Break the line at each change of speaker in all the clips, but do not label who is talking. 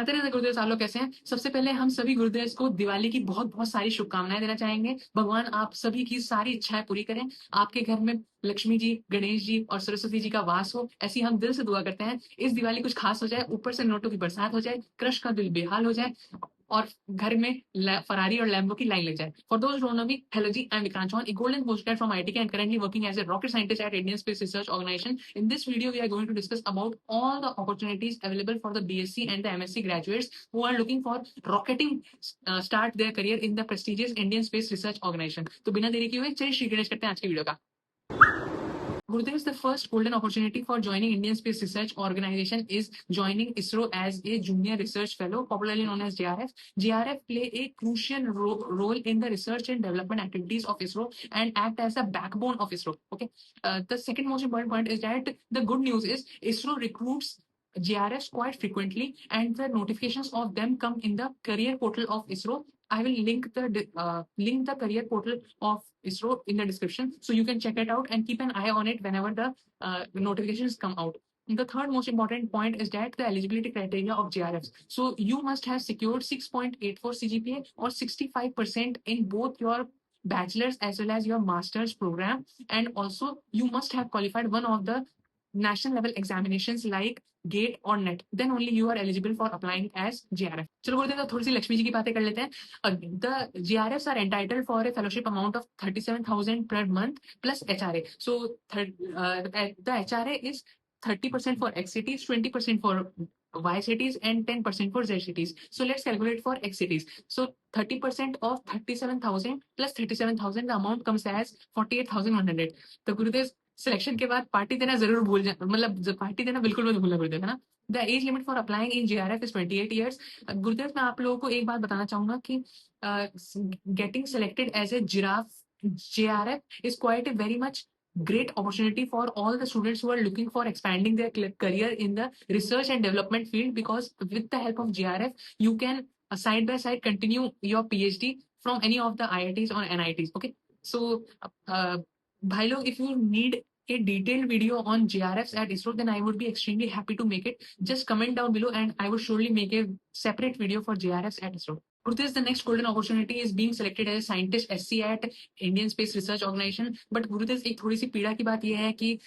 राधे राधे गुरुदेव, आप लोग कैसे हैं? सबसे पहले हम सभी गुरुदेव को दिवाली की बहुत बहुत सारी शुभकामनाएं देना चाहेंगे। भगवान आप सभी की सारी इच्छाएं पूरी करें। आपके घर में लक्ष्मी जी, गणेश जी और सरस्वती जी का वास हो, ऐसी हम दिल से दुआ करते हैं। इस दिवाली कुछ खास हो जाए, ऊपर से नोटों की बरसात हो जाए, क्रश का दिल बेहाल हो जाए और घर में फरारी और लैम्बो की लाइन लग जाए। For those don't know me, hello ji, I am Vikrant Chauhan, a golden postgrad from IIT and currently working as a rocket scientist at Indian Space Research Organization. In this video, we are going to discuss about all the opportunities available for the BSc and the MSc graduates who are looking for rocketing start their career in the prestigious Indian Space Research Organization. तो बिना देरी किए हुए चलिए श्री गणेश करते हैं आज की वीडियो का। Gurudev, the first golden opportunity for joining Indian Space Research Organization is joining ISRO as a junior research fellow, popularly known as JRF. JRF play a crucial role in the research and development activities of ISRO and act as the backbone of ISRO. Okay. The second most important point is that the good news is ISRO recruits JRFs quite frequently, and the notifications of them come in the career portal of ISRO. I will link the career portal of ISRO in the description, so you can check it out and keep an eye on it whenever the notifications come out. The third most important point is that the eligibility criteria of JRFs. So you must have secured 6.84 CGPA or 65% in both your bachelor's as well as your master's program, and also you must have qualified one of the national level examinations like GATE और NET, then only you are eligible for applying as JRF. चलो बोलते हैं, तो थोड़ी सी लक्ष्मी जी की बातें कर लेते हैं. The JRFs are entitled for a fellowship amount of 37,000 per month plus HRA. So the HRA is 30% for XCTs, 20% for YCTs and 10% for ZCTs. So let's calculate for XCTs. So 30% of 37,000 plus 37,000, the amount comes as 48,100. तो गुरुदेव selection के बाद party देना जरूर भूल जाए, मतलब party देना बिल्कुल मत भूलना गुरुदेव, है ना. The age limit for applying in JRF is 28 years. गुरुदेव, मैं आप लोगों को एक बात बताना चाहूंगा कि getting selected as a JRF is quite a very much great opportunity for all the students who are looking for expanding their career in the research and development field, because with the help of JRF you can side by side continue your PhD from any of the IITs or NITs. Okay, so bhai log, if you need a detailed video on JRFs at ISRO, then I would be extremely happy to make it. Just comment down below and I will surely make a separate video for JRFs at ISRO. Gurudev, the next golden opportunity is being selected as a scientist SC at Indian Space Research Organization. But Gurudev, एक थोड़ी सी पीड़ा की बात यह है कि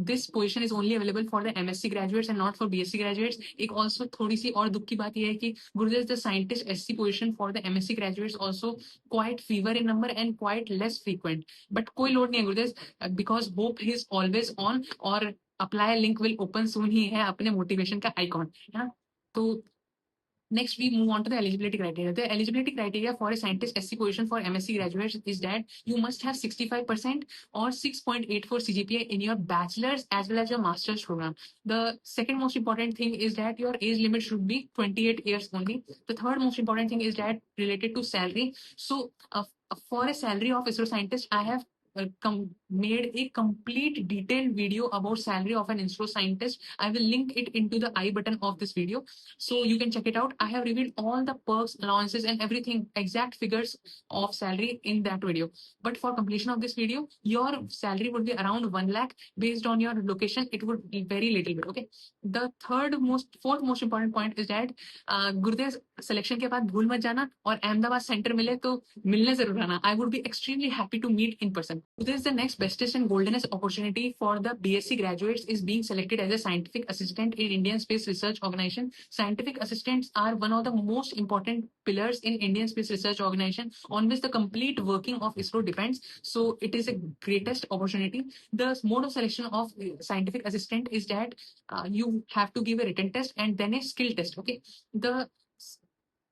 this position is only available for the MSc graduates and not for BSc graduates. एक also थोड़ी सी और दुख की बात यह है कि Gurudev, the scientist SC position for the MSc graduates also quite fewer in number and quite less frequent. But कोई लोड नहीं है Gurudev, because hope is always on और apply link will open soon ही है अपने motivation का icon, है ना. तो next, we move on to the eligibility criteria. The eligibility criteria for a scientist SC position for MSc graduates is that you must have 65% or 6.84 CGPA in your bachelor's as well as your master's program. The second most important thing is that your age limit should be 28 years only. The third most important thing is that related to salary. So for a salary of ISRO scientist, I have made a complete detailed video about salary of an ISRO scientist. I will link it into the I button of this video, so you can check it out. I have revealed all the perks, allowances and everything, exact figures of salary in that video. But for completion of this video, your salary would be around 1 lakh. Based on your location, it would be very little bit. Okay. The fourth most important point is that Gurudev selection के बाद भूल मत जाना और Ahmedabad centre मिले तो मिलने जरूर आना. I would be extremely happy to meet in person. This is the next bestest and goldenest opportunity for the BSc graduates is being selected as a scientific assistant in Indian Space Research Organization. Scientific assistants are one of the most important pillars in Indian Space Research Organization on which the complete working of ISRO depends. So it is a greatest opportunity. The mode of selection of scientific assistant is that you have to give a written test and then a skill test. Okay. The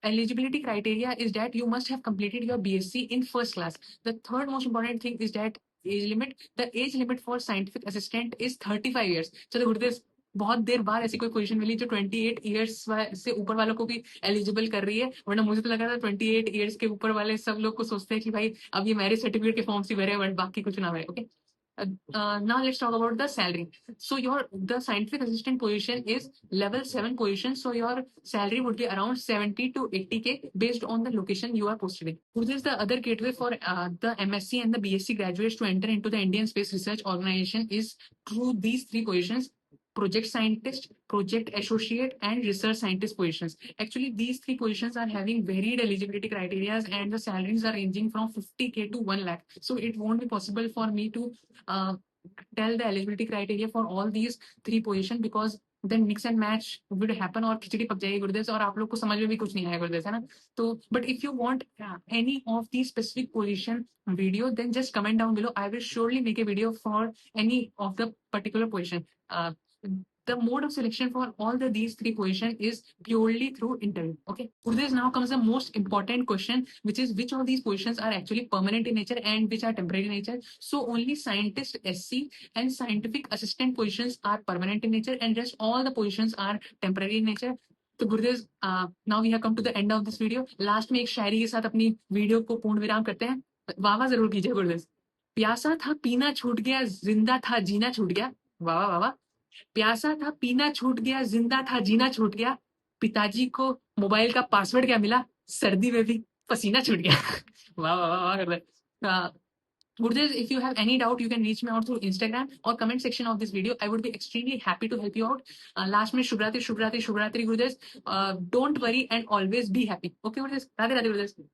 eligibility criteria is that you must have completed your BSc in first class. The third most important thing is that age limit. The age limit for scientific assistant is 35 years. चलो गुरुदेव, बहुत देर बाद ऐसी कोई position मिली जो 28 years से ऊपर वालों को भी एलिजिबल कर रही है, वरना मुझे तो लगा था 28 इयर्स के ऊपर वाले सब लोग को सोचते हैं कि भाई अब ये मैरिज सर्टिफिकेट के फॉर्म से भरे, बट बाकी कुछ ना भरे. Okay. Now let's talk about the salary. So the scientific assistant position is level 7 position. So your salary would be around 70 to 80K based on the location you are posted in. Which is the other gateway for the MSc and the BSc graduates to enter into the Indian Space Research Organization is through these three positions. project scientist, project associate, and research scientist positions. Actually, these three positions are having varied eligibility criteria, and the salaries are ranging from 50K to 1 lakh. So it won't be possible for me to uh, tell the eligibility criteria for all these three positions, because then mix and match would happen और खिचड़ी पक जाएगी गुरुदेव, और आप लोग को समझ में भी कुछ नहीं आएगा गुरुदेव, है ना? तो but if you want any of these specific position video, then just comment down below. I will surely make a video for any of the particular position. The mode of selection for all these three positions is purely through interview. Okay. Gurudev, now comes the most important question, which is which of these positions are actually permanent in nature and which are temporary in nature. So only scientist SC and scientific assistant positions are permanent in nature, and rest all the positions are temporary in nature. तो Gurudev, now we have come to the end of this video. Last में एक शायरी के साथ अपनी video को पूर्ण विराम करते हैं. वाह वाह जरूर कीजिए गुरुदेव. प्यासा था पीना छूट गया, जिंदा था जीना छूट गया. वाह वाह वाह वाह. प्यासा था पीना छूट गया, जिंदा था जीना छूट गया. पिताजी को मोबाइल का पासवर्ड क्या मिला, सर्दी में भी पसीना छूट गया. वाह वाह वाह वाह. Gurudev, if you have any doubt, you can reach me out through Instagram or comment section of this video. I would be extremely happy to help you out. Last में शुभ रात्रि शुभ रात्रि शुभ रात्रि गुरुदेव. Don't worry and always be happy. Okay, Gurudev. Radhe Radhe Gurudev.